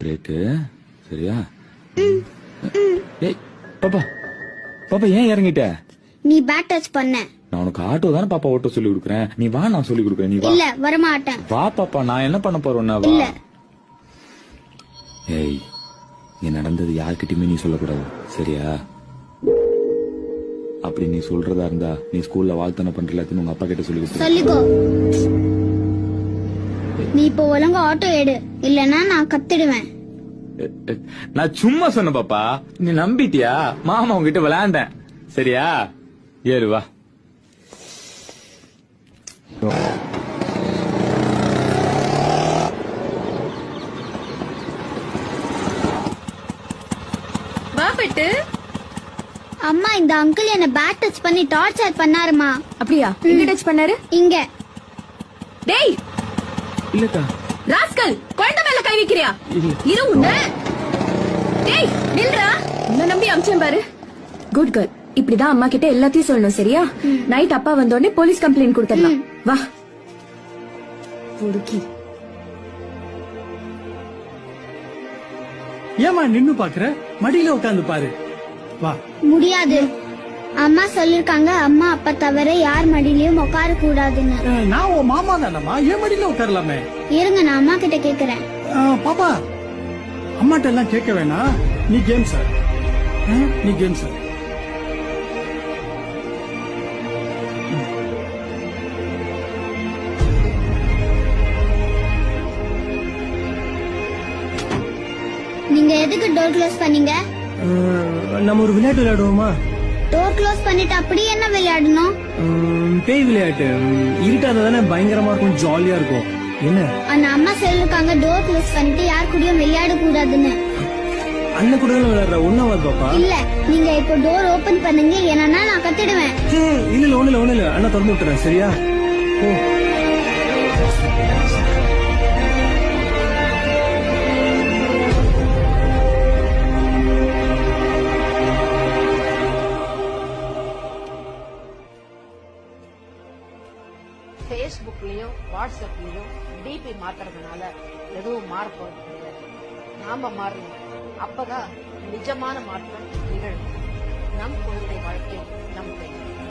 Brake சரியா? ஏய் பாப்பா பாப்பா ஏன் இறங்கிட்ட? நீ பேட் டச் பண்ண. நான் உனக்கு ஆட்டோ தானே பாப்பா ஓட்ட சொல்லி கொடுக்குறேன். நீ வா, நான் சொல்லி கொடுக்குறேன். நீ வா. இல்ல வரமாட்டேன். வா பாப்பா, நான் என்ன பண்ண போறேன்னா வா. இல்ல. ஏய் நீ நடந்தது யார்கிட்டயுமே நீ சொல்லக்கூடாது சரியா? அப்படி நீ சொல்றதா இருந்தா நீ ஸ்கூல்ல வாழ்த்தனை பண்ற எல்லாத்தையும் உங்க அப்பா கிட்ட சொல்லி சொல்லிக்கோ. நீ இப்ப ஒழுங்கா ஆட்டோ எடு, இல்லன்னா நான் கத்திடுவேன். நான் சும்மா சொன்ன பாப்பா, நீ நம்பிட்டியா? மாமா உங்ககிட்ட விளையாண்டேன் சரியா? ஏறு வா. வா பெட்டு. அம்மா இந்த அங்கிள் என்ன பேட் டச் பண்ணி டார்ச்சர் பண்ணாருமா. அப்படியா? எங்க டச் பண்ணாரு? இங்க. டேய் இல்லக்கா. ராஸ்கல், குழந்தை மேல கை வைக்கிறியா? இரு உன்ன. டேய் நில்றா. உன்னை நம்பி அம்சம் பாரு. Good girl. இப்படிதான் அம்மா கிட்ட எல்லாத்தையும் சொல்லணும் சரியா? நைட் அப்பா வந்த உடனே போலீஸ் கம்ப்ளைண்ட் கொடுத்துடலாம். வா புடுக்கி. ஏமா நின்னு பாக்குற? மடியில உட்காந்து பாரு. வா. முடியாது. அம்மா சொல்லிருக்காங்க அம்மா அப்பா தவிர யார் மடியிலயும் உட்கார கூடாதுன்னு. நான் உன் மாமா தானம்மா, ஏன் மடியில உட்காரலாமே? இருங்க நான் அம்மா கிட்ட கேக்குறேன். பாப்பா அம்மாட்ட எல்லாம் கேட்க வேணாம். நீ கேம் சார், நீ கேம் சார். நீங்க எதுக்கு டோர் க்ளோஸ் பண்ணீங்க? நம்ம ஒரு விளையாட்டு விளையாடுவோமா? டோர் க்ளோஸ் பண்ணிட்டு அப்படி என்ன விளையாடணும்? பேய் விளையாட்டு. இருட்டாதானே பயங்கரமா இருக்கும், ஜாலியா இருக்கும். என்ன ஆனா அம்மா சொல்லிருக்காங்க டோர் க்ளோஸ் பண்ணிட்டு யார் கூடயும் விளையாட கூடாதுன்னு. அண்ணன் கூட விளையாடுற ஒன்னாவது பாப்பா. இல்ல நீங்க இப்போ டோர் ஓபன் பண்ணுங்க, ஏன்னா நான் கத்திடுவேன். இல்ல ஒண்ணு இல்ல அண்ணா திறந்து விட்டுறேன் சரியா? ஓ ஃபேஸ்புக்லயும் வாட்ஸ்அப்லயும் டிபி மாத்துறதுனால எதுவும் மாறப்போறது கிடையாது. நாம மாறணும். அப்பதான் நிஜமான மாற்றம் நிகழும். நம் குழந்தை வாழ்க்கை நம் கையில்.